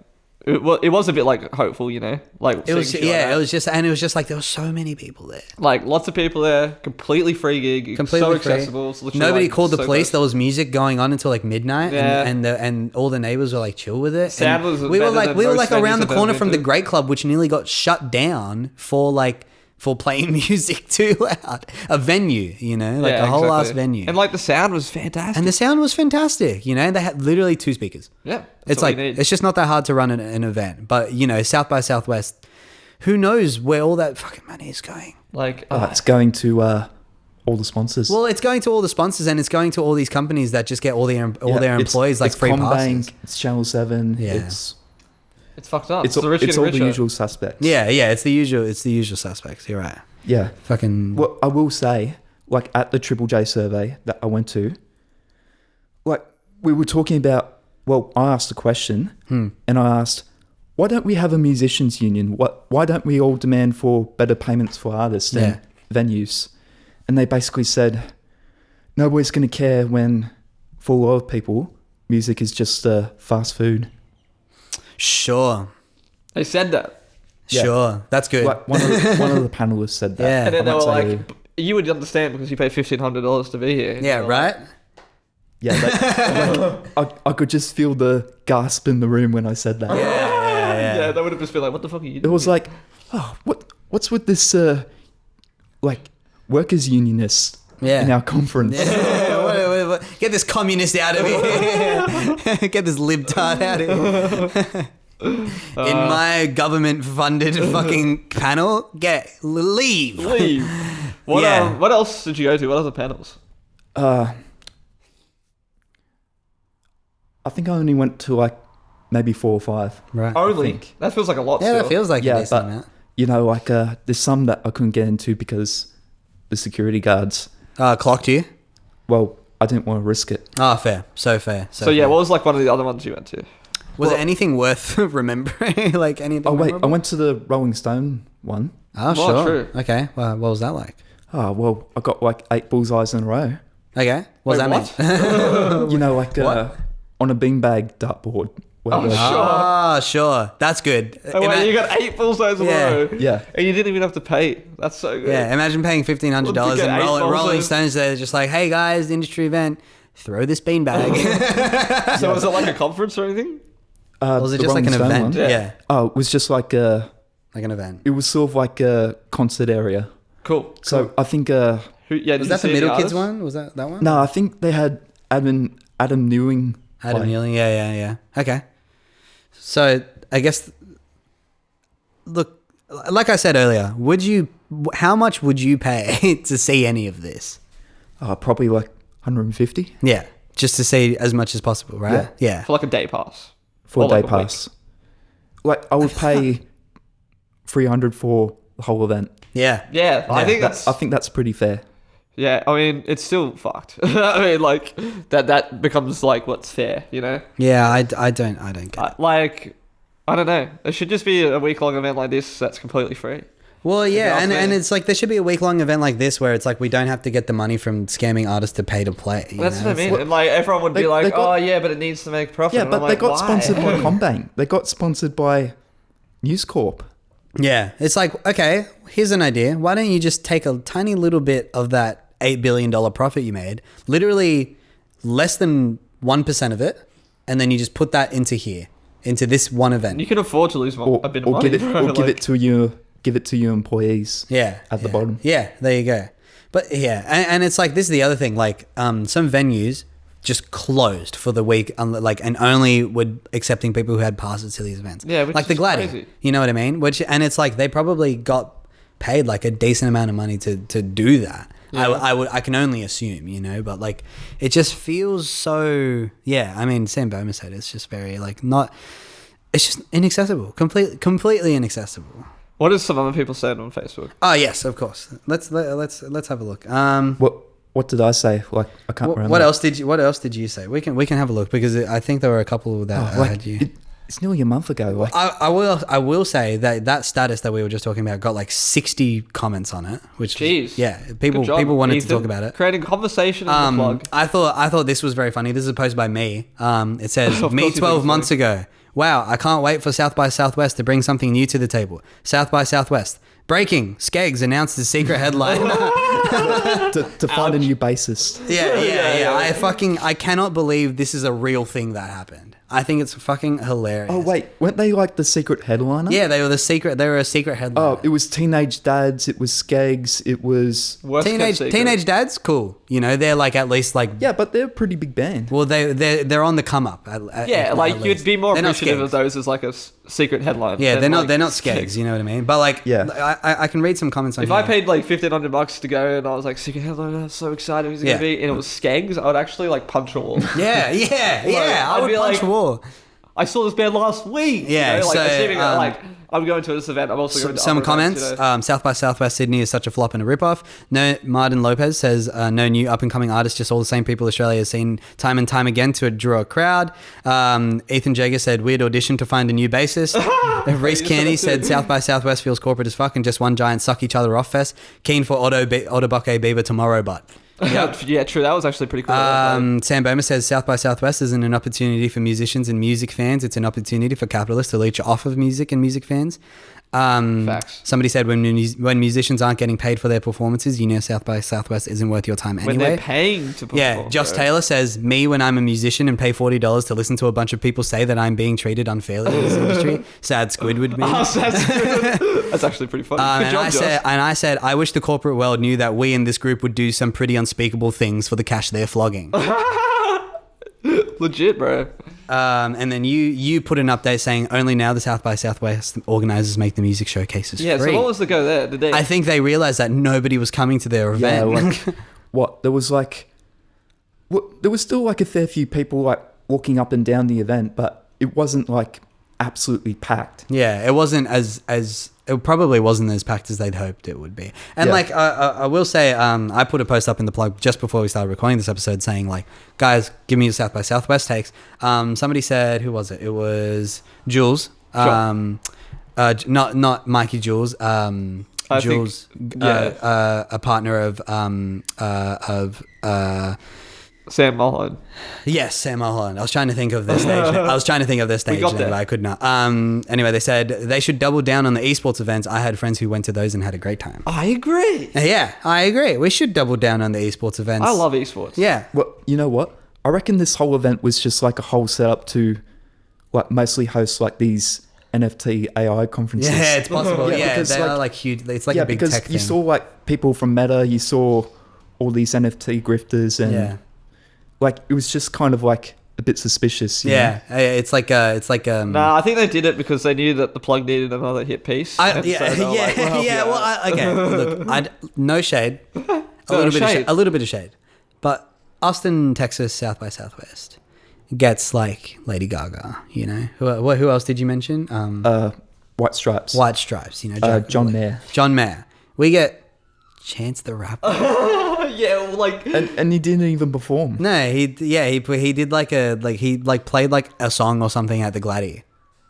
It was a bit like hopeful, like it was. Yeah, it was just like there were so many people there. Like lots of people there, completely free gig, so free. accessible. Nobody called the police. There was music going on until like midnight, and all the neighbors were like chill with it. Sound was we were like around the corner from the to. Great Club, which nearly got shut down for like for playing music too loud. A venue, like a whole ass venue. And like the sound was fantastic. And the sound was fantastic, They had literally 2 speakers. Yeah. It's like, it's just not that hard to run an event. But, South by Southwest, who knows where all that fucking money is going? Like, it's going to all the sponsors. Well, it's going to all the sponsors, and it's going to all these companies that just get all their employees like free passes. It's Channel 7. Yeah. It's fucked up. It's all the usual suspects. Yeah, it's the usual suspects. You're right. Yeah. Fucking. Well, I will say, like at the Triple J survey that I went to, like we were talking about. Well, I asked a question, and I asked, why don't we have a musicians union? Why don't we all demand for better payments for artists and venues? And they basically said, nobody's going to care when, for a lot of people, music is just fast food. Sure. They said that. Yeah. Sure. That's good. Like one of the panelists said that. Yeah. And then they were like, you would understand because you pay $1,500 to be here. Yeah, right? Yeah, I could just feel the gasp in the room when I said that. Yeah, they would have just been like, what the fuck are you doing? It was like, what's with this, like, workers' unionists in our conference? Yeah. What? Get this communist out of here. Get this libtard out of here. In my government-funded fucking panel, leave. What else did you go to? What other panels? I think I only went to like maybe 4 or 5. Right. Only? That feels like a lot. Yeah, still. that feels like a decent amount. Like there's some that I couldn't get into because the security guards clocked you. Well, I didn't want to risk it. Fair. So fair. So yeah, what was like one of the other ones you went to? Was there anything worth remembering? Like anything? Oh wait, memorable? I went to the Rolling Stone one. Oh sure. True. Okay. Well, what was that like? Oh well, I got like 8 bullseyes in a row. Okay. What does that mean? Like on a beanbag dartboard. Sure. That's good. You got 8 bullseyes in a row. Yeah. And you didn't even have to pay. That's so good. Yeah. Imagine paying $1,500 and Rolling Stones. They're just like, hey guys, industry event, throw this beanbag. So was it like a conference or anything? Was it just like an event? Yeah. Oh, it was just like an event. It was sort of like a concert area. Cool. So I think was that the Middle Kids one? Was that one? No, I think they had Adam Newing. Adam Newing, yeah. Okay. So I guess, look, like I said earlier, how much would you pay to see any of this? Probably like 150. Yeah, just to see as much as possible, right? Yeah. For like a day pass. For a day pass. Like I would pay 300 for the whole event. Yeah. I think that's pretty fair. Yeah, I mean, it's still fucked. I mean, like that becomes like what's fair, Yeah, I don't get it. Like, I don't know. There should just be a week-long event like this that's completely free. Well, yeah, and it's like there should be a week-long event like this where it's like we don't have to get the money from scamming artists to pay to play. That's what I mean. And like everyone would be like, but it needs to make profit. Yeah, but they got sponsored by Combank. They got sponsored by News Corp. Yeah, it's like, okay, here's an idea. Why don't you just take a tiny little bit of that $8 billion profit you made, literally less than 1% of it, and then you just put that into this one event. You can afford to lose a bit of money. Give it to your employees. Yeah, at the bottom. Yeah, there you go. But yeah, and it's like, this is the other thing. Like, some venues just closed for the week, and only were accepting people who had passes to these events. Yeah, which like the Gladiator. Crazy. You know what I mean? And it's like they probably got paid like a decent amount of money to do that. Yeah. I can only assume, but like it just feels so. Yeah, I mean, Sam Bowman said it's just very like not. It's just inaccessible, completely inaccessible. What has some other people said on Facebook? Oh yes, of course. Let's have a look. What did I say? Like I can't remember. What else did you say? We can have a look because I think there were a couple that had you. It's nearly a month ago. Like I will say that status that we were just talking about got like 60 comments on it, which people wanted to talk about it. Creating conversation in the plug. I thought this was very funny. This is a post by me. It says me 12 months ago. Wow, I can't wait for South by Southwest to bring something new to the table. South by Southwest. Breaking. Skeggs announced the secret headline. to find a new bassist. Yeah. I cannot believe this is a real thing that happened. I think it's fucking hilarious. Oh wait, weren't they like the secret headliner? Yeah, they were a secret headliner. Oh, it was Teenage Dads, it was Skeggs, it was Teenage Dads, cool. You know, they're like at least like yeah, but they're a pretty big band. Well, they're on the come up. You'd be more appreciative of those as like a secret headline. Yeah, they're not Skeggs. You know what I mean? But like, I can read some comments on. If I paid like $1,500 to go and I was like secret headline, I'm so excited who's it gonna be, and it was Skeggs, I would actually like punch a wall. I would punch a wall. I saw this band last week. Yeah, you know? so assuming that, like I'm going to this event. I'm also going to some other comments. Events, you know? South by Southwest Sydney is such a flop and a ripoff. No, Martin Lopez says no new up and coming artists, just all the same people Australia has seen time and time again to draw a crowd. Ethan Jager said weird audition to find a new bassist. Reese Canny said South by Southwest feels corporate as fuck and just one giant suck each other off fest. Keen for Otto Bucke Beaver tomorrow, but. Yeah, true. That was actually pretty cool. Sam Boma says South by Southwest isn't an opportunity for musicians and music fans. It's an opportunity for capitalists to leech off of music and music fans. Facts. Somebody said when musicians aren't getting paid for their performances, you know South by Southwest isn't worth your time anyway. When they're paying to perform. Yeah, Josh Taylor says, me when I'm a musician and pay $40 to listen to a bunch of people say that I'm being treated unfairly in this industry. Sad Squidward meme. That's actually pretty funny. Good job, Josh. I said, I wish the corporate world knew that we in this group would do some pretty unspeakable things for the cash they're flogging. Legit, bro. And then you put an update saying only now the South by Southwest organisers make the music showcases free. So what was the go there? Did they? I think they realised that nobody was coming to their event. Yeah, like what? There was like, there was still like a fair few people like walking up and down the event, but it wasn't like absolutely packed. Yeah, it wasn't as it probably wasn't as packed as they'd hoped it would be. And like I will say, I put a post up in the plug just before we started recording this episode saying like, guys, give me your South by Southwest takes. Somebody said, who was it? It was Jules. Sure. Not Mikey Jules. Jules, a partner of Sam Mulholland. Yes, Sam Mulholland. I was trying to think of their stage name, but I could not. Anyway, they said they should double down on the esports events. I had friends who went to those and had a great time. I agree. Yeah, I agree. We should double down on the esports events. I love esports. Yeah. Well, you know what? I reckon this whole event was just like a whole setup to like mostly host like these NFT AI conferences. Yeah, it's possible. Yeah, because, they are like huge. It's like a big tech thing. Because you saw like people from Meta, you saw all these NFT grifters and like it was just kind of like a bit suspicious. You know? It's like Nah, I think they did it because they knew that the plug needed another hit piece. Look, no shade, a little bit of shade, but Austin, Texas, South by Southwest gets like Lady Gaga. You know, who else did you mention? White Stripes. White Stripes. You know, John Mayer. John Mayer. We get Chance the Rapper. Yeah, like and he didn't even perform. No, he did he played like a song or something at the Gladdy,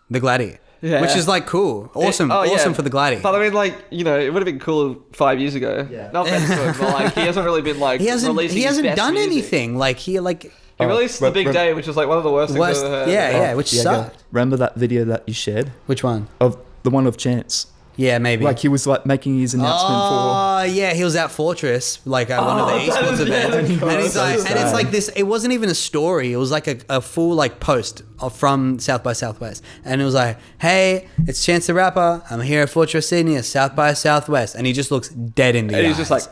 which is like cool, awesome for the Gladdy. But I mean, like, you know, it would have been cool 5 years ago. Yeah, no offense to him, but like he hasn't really been like he hasn't done music. Anything like he released The Big Day, which is like one of the worst things I've ever heard. Which sucked. Remember that video that you shared? Which one? Of the one of Chance. Yeah, maybe. Like he was like making his announcement Oh, yeah, he was at Fortress, like at one of the esports events. And he's like, and it's like this, it wasn't even a story. It was like a full like post from South by Southwest. And it was like, hey, it's Chance the Rapper. I'm here at Fortress Sydney at South by Southwest. And he just looks dead in the eyes. And he's just like,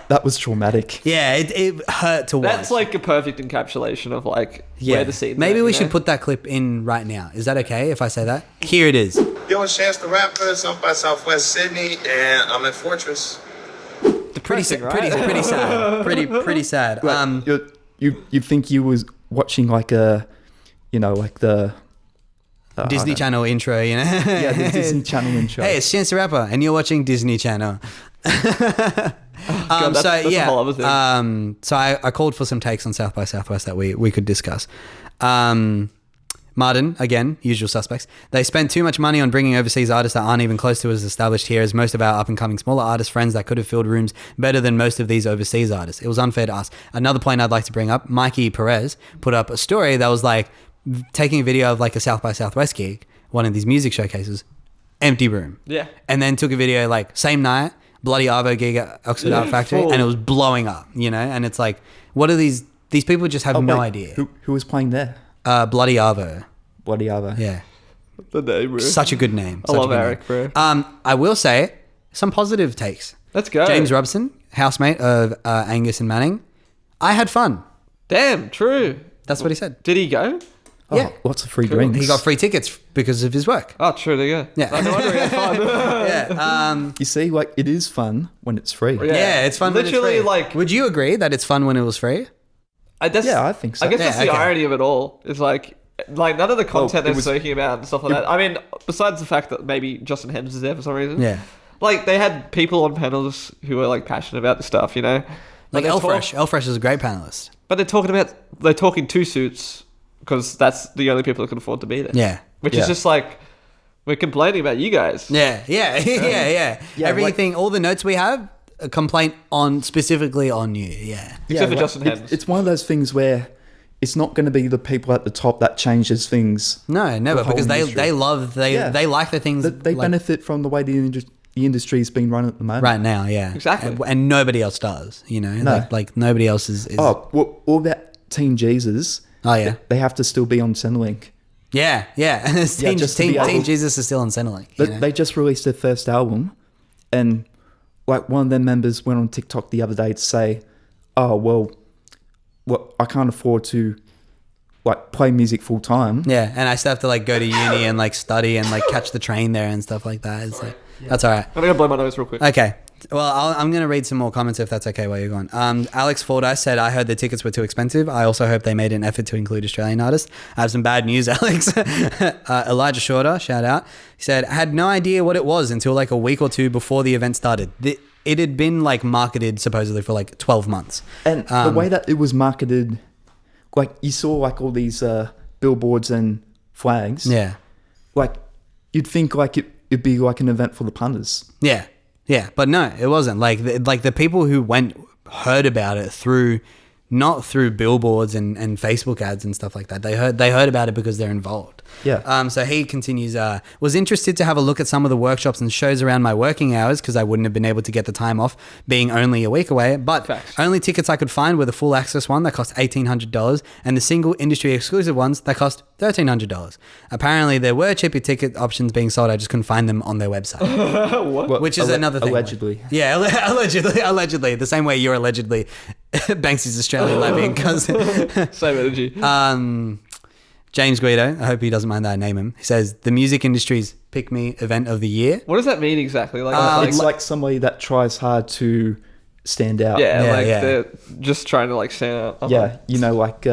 that was traumatic. Yeah, it hurt to watch. That's like a perfect encapsulation of like where the scene. Maybe we should put that clip in right now. Is that okay if I say that? Here it is. Yo, it's Chance the Rapper, South by Southwest Sydney, and I'm at Fortress. Pretty sad. Pretty sad. Like, you think you was watching like a, you know, like the Disney Channel intro, you know? Yeah, the Disney Channel intro. Hey, it's Chance the Rapper, and you're watching Disney Channel. God, that's a whole other thing. So I called for some takes on South by Southwest that we could discuss. Martin, again, usual suspects. They spent too much money on bringing overseas artists that aren't even close to as established here as most of our up-and-coming smaller artist friends that could have filled rooms better than most of these overseas artists. It was unfair to us. Another point I'd like to bring up, Mikey Perez put up a story that was like taking a video of like a South by Southwest gig, one of these music showcases, empty room. Yeah. And then took a video like same night, bloody Arvo gig at Oxford Art Factory, and it was blowing up, you know? And it's like, what are these people just have no idea. Who was playing there? Bloody Arvo. Bloody Arvo. Yeah. The name, bro. Such a good name. I love Eric, bro. I will say some positive takes. Let's go. James Robson, housemate of Angus and Manning. I had fun. Damn, true. That's what he said. Did he go? Oh, Yeah. lots of free drinks. He got free tickets because of his work. Oh, true. There you go. Yeah. No wonder he had fun. Yeah. You see, like, it is fun when it's free. Yeah, it's fun. Literally, when it's free. Would you agree that it's fun when it was free? I think so. I guess Yeah, that's the okay. irony of it all. Is like none of the content they're speaking about and stuff like that. I mean, besides the fact that maybe Justin Hems is there for some reason. Yeah. Like they had people on panels who were like passionate about the stuff, you know. Like Elfresh. Elfresh is a great panelist. But they're talking two suits because that's the only people that can afford to be there. Yeah. Which is just like we're complaining about you guys. Yeah. Everything, all the notes we have, a complaint specifically on you. Yeah. Except for Justin Hems. It's one of those things where it's not going to be the people at the top that changes things. No, never, the whole because industry. they like the things They like, benefit from the way the industry is being run at the moment. right now. Yeah, Exactly. and nobody else does. You know, No. like nobody else is. Oh, well, all that Teen Jesus. Oh, yeah. They have to still be on Centrelink. Yeah. Teen just to be able- Jesus is still on Centrelink. But they just released their first album, and like one of their members went on TikTok the other day to say, "Oh well, I can't afford to like play music full time." Yeah, and I still have to like go to uni and like study and like catch the train there and stuff like that. It's like that's all right. I'm gonna blow my nose real quick. Okay. Well, I'm going to read some more comments if that's okay while you're gone. Alex Fordyce said, I heard the tickets were too expensive. I also hope they made an effort to include Australian artists. I have some bad news, Alex. Elijah Shorter, shout out. He said, I had no idea what it was until like a week or two before the event started. It had been like marketed supposedly for like 12 months. And the way that it was marketed, like you saw like all these billboards and flags. Yeah. Like you'd think like it'd be like an event for the punters. Yeah, but no, it wasn't. Like the people who heard about it not through billboards and Facebook ads and stuff like that. They heard about it because they're involved. Yeah. So he continues, was interested to have a look at some of the workshops and shows around my working hours because I wouldn't have been able to get the time off being only a week away. But Facts. only tickets I could find were the full access one that cost $1,800 and the single industry exclusive ones that cost $1,300. Apparently there were cheaper ticket options being sold. I just couldn't find them on their website. What? Which is another thing. Allegedly. Yeah, allegedly. The same way you're allegedly Banksy's Australian Latvian cousin. Same energy. James Guido, I hope he doesn't mind that I name him. He says, the music industry's pick me event of the year. What does that mean exactly? Like, It's like somebody that tries hard to stand out. they're just trying to like stand out. Yeah, you know, like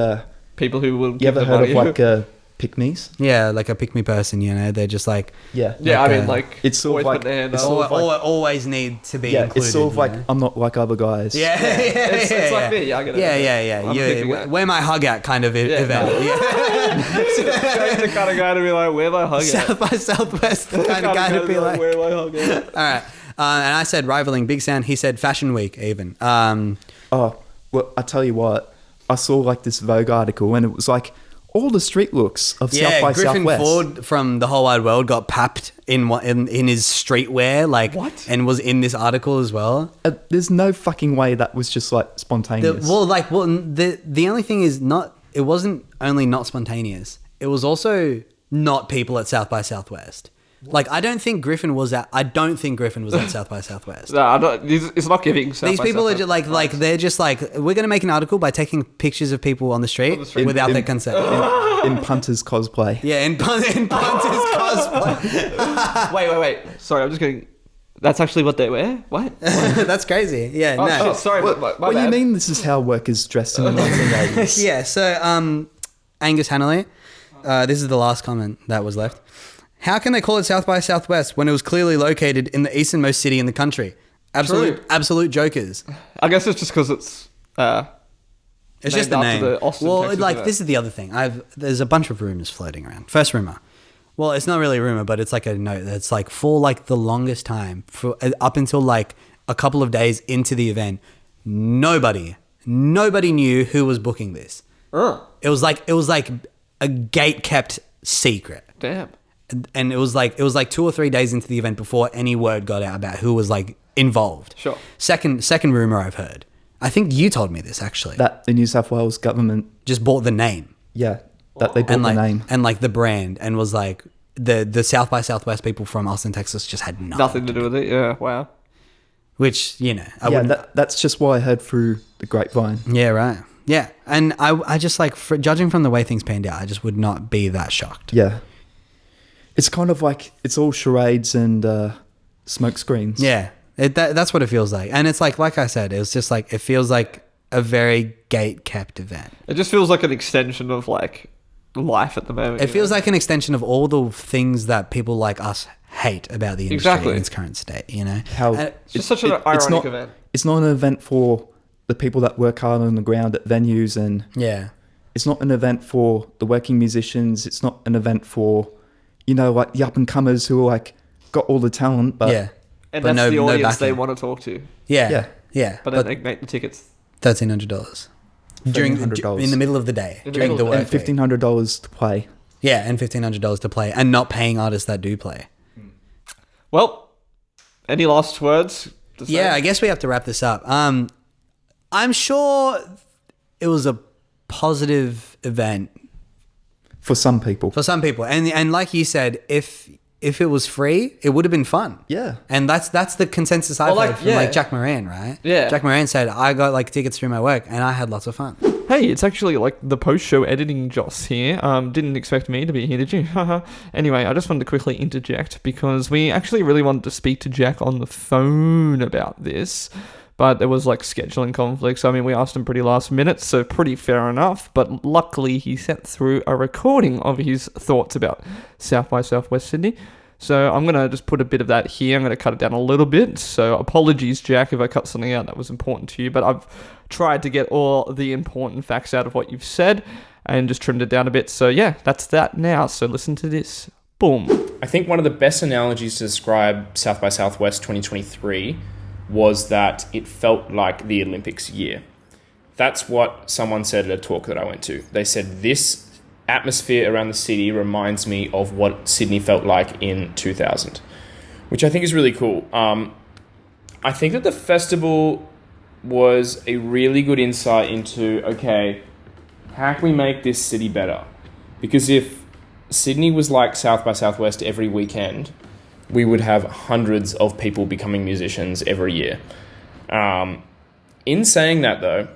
People who will you give ever the heard money. of like pick-me's? Yeah, like a pick me person, you know, they're just like, Yeah. Yeah, like, I mean, like it's sort of always like- put their hand it's up. sort of like- always need to be Yeah, included. it's sort of you like know? I'm not like other guys. Yeah, It's like me. I get it. Yeah. I'm picking it. Where my hug at kind of event. Yeah. James the kind of guy to be like, where my hug at? South by Southwest, the kind of guy to be like, where my hug at? all right. And I said rivaling Big Sound. He said Fashion Week even. Oh, well, I tell you what, I saw like this Vogue article and it was like all the street looks of South by Griffin Southwest. Ford from The Whole Wide World got papped in his streetwear, like, What? and was in this article as well. There's no fucking way that was just like spontaneous. The only thing is it wasn't only not spontaneous. It was also not people at South by Southwest. Like, I don't think Griffin was at South by Southwest. No, I'm not, it's not giving. South These by people are Southwest just like they're just like, we're going to make an article by taking pictures of people on the street, without their consent. in punters cosplay. Yeah, in punters cosplay. Wait. Sorry, I'm just getting. That's actually what they wear? What? That's crazy. Yeah, Oh, no. shit, sorry. What, my what do you bad. mean this is how workers dressed in the 1980s? Yeah, so Angus Hannelly, this is the last comment that was left. How can they call it South by Southwest when it was clearly located in the easternmost city in the country? Absolute jokers. I guess it's just because it's. It's just named the after name. the Austin, Well, Texas like event. this is the other thing. There's a bunch of rumors floating around. First rumor. Well, it's not really a rumor, but it's like a note that's like for like the longest time, for up until like a couple of days into the event, nobody knew who was booking this. It was like a gate kept secret. Damn. and it was like 2 or 3 days into the event before any word got out about who was like involved. Sure. Second rumor I've heard. I think you told me this actually. That the New South Wales government just bought the name. Yeah, that they bought the name and like the brand, and was like the South by Southwest people from Austin, Texas, just had nothing to do with it. Yeah, wow. Which that's just what I heard through the grapevine. Yeah, right. Yeah, and I just like, judging from the way things panned out, I just would not be that shocked. Yeah, it's kind of like it's all charades and smoke screens. Yeah, that's what it feels like, and it's like I said, it was just like, it feels like a very gate-kept event. It just feels like an extension of like life at the moment. It feels like an extension of all the things that people like us hate about the industry in its current state, you know? It's just such an ironic event. It's not an event for the people that work hard on the ground at venues, and it's not an event for the working musicians. It's not an event for, you know, like the up-and-comers who are like got all the talent, but... Yeah. And that's the audience they want to talk to. Yeah. But then they make the tickets $1,300. In the middle of the day, during the work, and $1,500 to play. Yeah, and $1,500 to play, and not paying artists that do play. Well, any last words to say? Yeah, I guess we have to wrap this up. I'm sure it was a positive event for some people. And like you said, if it was free, it would have been fun. Yeah. And that's the consensus I've heard from like Jack Moran, right? Yeah. Jack Moran said, I got like tickets through my work and I had lots of fun. Hey, it's actually like the post-show editing Joss here. Didn't expect me to be here, did you? Anyway, I just wanted to quickly interject because we actually really wanted to speak to Jack on the phone about this, but there was like scheduling conflicts. I mean, we asked him pretty last minute, so pretty fair enough. But luckily, he sent through a recording of his thoughts about South by Southwest Sydney. So I'm going to just put a bit of that here. I'm going to cut it down a little bit. So apologies, Jack, if I cut something out that was important to you. But I've tried to get all the important facts out of what you've said and just trimmed it down a bit. So yeah, that's that now. So listen to this. Boom. I think one of the best analogies to describe South by Southwest 2023 was that it felt like the Olympics year. That's what someone said at a talk that I went to. They said this atmosphere around the city reminds me of what Sydney felt like in 2000, which I think is really cool. I think that the festival was a really good insight into, okay, how can we make this city better? Because if Sydney was like South by Southwest every weekend, we would have hundreds of people becoming musicians every year. In saying that, though,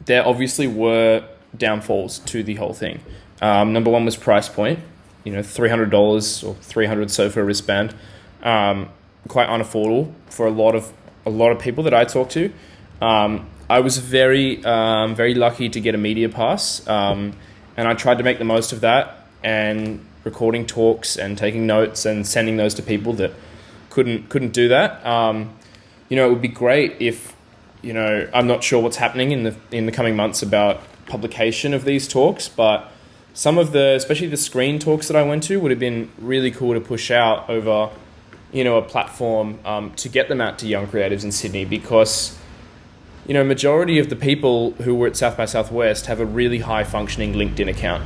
there obviously were downfalls to the whole thing. Number one was price point, $300 or $300 so for a wristband, quite unaffordable for a lot of people that I talked to. I was very lucky to get a media pass, and I tried to make the most of that and recording talks and taking notes and sending those to people that couldn't do that. It would be great if, I'm not sure what's happening in the coming months about publication of these talks, but some of especially the screen talks that I went to would have been really cool to push out over, a platform to get them out to young creatives in Sydney, because, majority of the people who were at South by Southwest have a really high functioning LinkedIn account.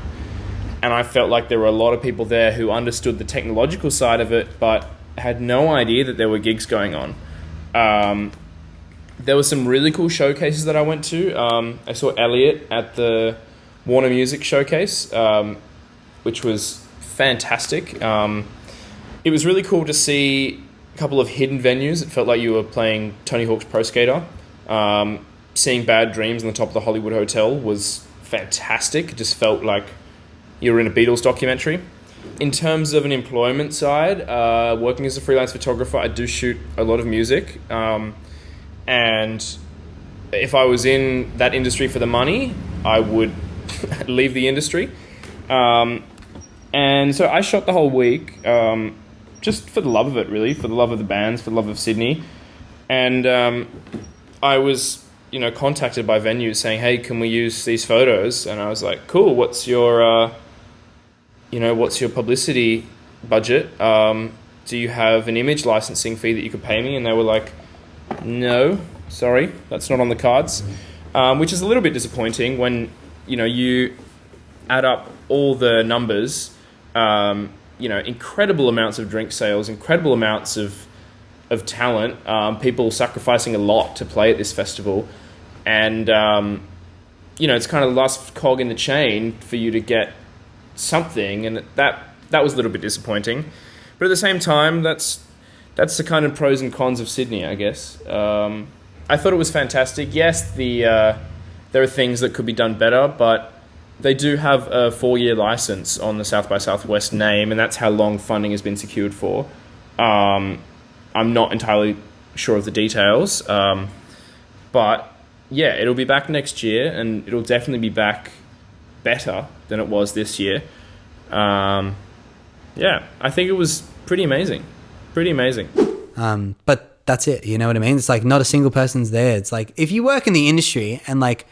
And I felt like there were a lot of people there who understood the technological side of it, but had no idea that there were gigs going on. There were some really cool showcases that I went to. I saw Elliot at the Warner Music Showcase, which was fantastic. It was really cool to see a couple of hidden venues. It felt like you were playing Tony Hawk's Pro Skater. Seeing Bad Dreams on the top of the Hollywood Hotel was fantastic. It just felt like you were in a Beatles documentary. In terms of an employment side, working as a freelance photographer, I do shoot a lot of music. And if I was in that industry for the money, I would leave the industry. And so I shot the whole week, just for the love of it, really, for the love of the bands, for the love of Sydney. And I was, contacted by venues saying, hey, can we use these photos? And I was like, cool, what's your publicity budget? Do you have an image licensing fee that you could pay me? And they were like, no, sorry, that's not on the cards. Which is a little bit disappointing when, you add up all the numbers. incredible amounts of drink sales, incredible amounts of talent, people sacrificing a lot to play at this festival, and it's kind of the last cog in the chain for you to get something, and that was a little bit disappointing. But at the same time, that's the kind of pros and cons of Sydney, I guess. I thought it was fantastic. Yes, there are things that could be done better, but they do have a 4-year license on the South by Southwest name, and that's how long funding has been secured for. I'm not entirely sure of the details, but yeah, it'll be back next year, and it'll definitely be back better than it was this year. I think it was pretty amazing. But that's it. You know what I mean? It's like not a single person's there. It's like if you work in the industry and like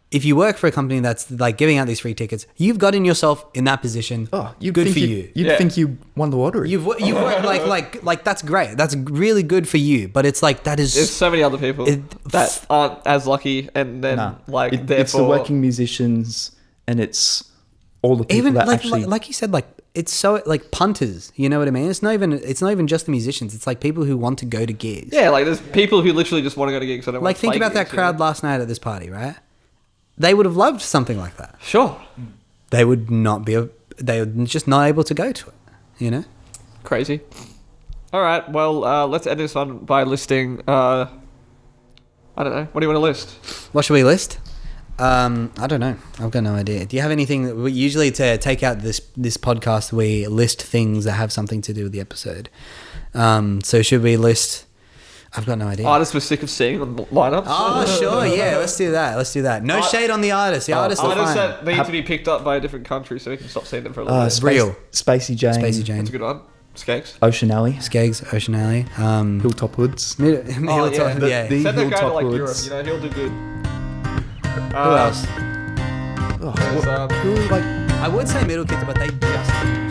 if you work for a company that's like giving out these free tickets, you've gotten yourself in that position. Oh, good for you. You'd think you won the lottery. You've worked like that's great. That's really good for you. But it's like that is. There's so many other people that aren't as lucky, and then therefore it's the working musicians, and it's all the people even that like, actually like you said, like it's so like punters. You know what I mean? It's not even just the musicians. It's like people who want to go to gigs. Yeah, like there's people who literally just want to go to gigs. So like think about that crowd last night at this party, right? They would have loved something like that. Sure. They would not be. They were just not able to go to it. You know. Crazy. All right. Well, let's end this one by listing. I don't know. What do you want to list? What should we list? I don't know. I've got no idea. Do you have anything that we usually to take out this podcast? We list things that have something to do with the episode. So should we list? I've got no idea. Artists we're sick of seeing on lineups. Oh, sure. Yeah, let's do that. No shade on the artists. The artists are fine. That need to be picked up by a different country so we can stop seeing them for a little bit. Spacey Jane. That's a good one. Skeggs. Ocean Alley. Hilltop Hoods. Hilltop, yeah. Send that guy to Hilltop like Hoods. Europe. He'll do good. Who else? Who like? I would say Middle Kids, but they just...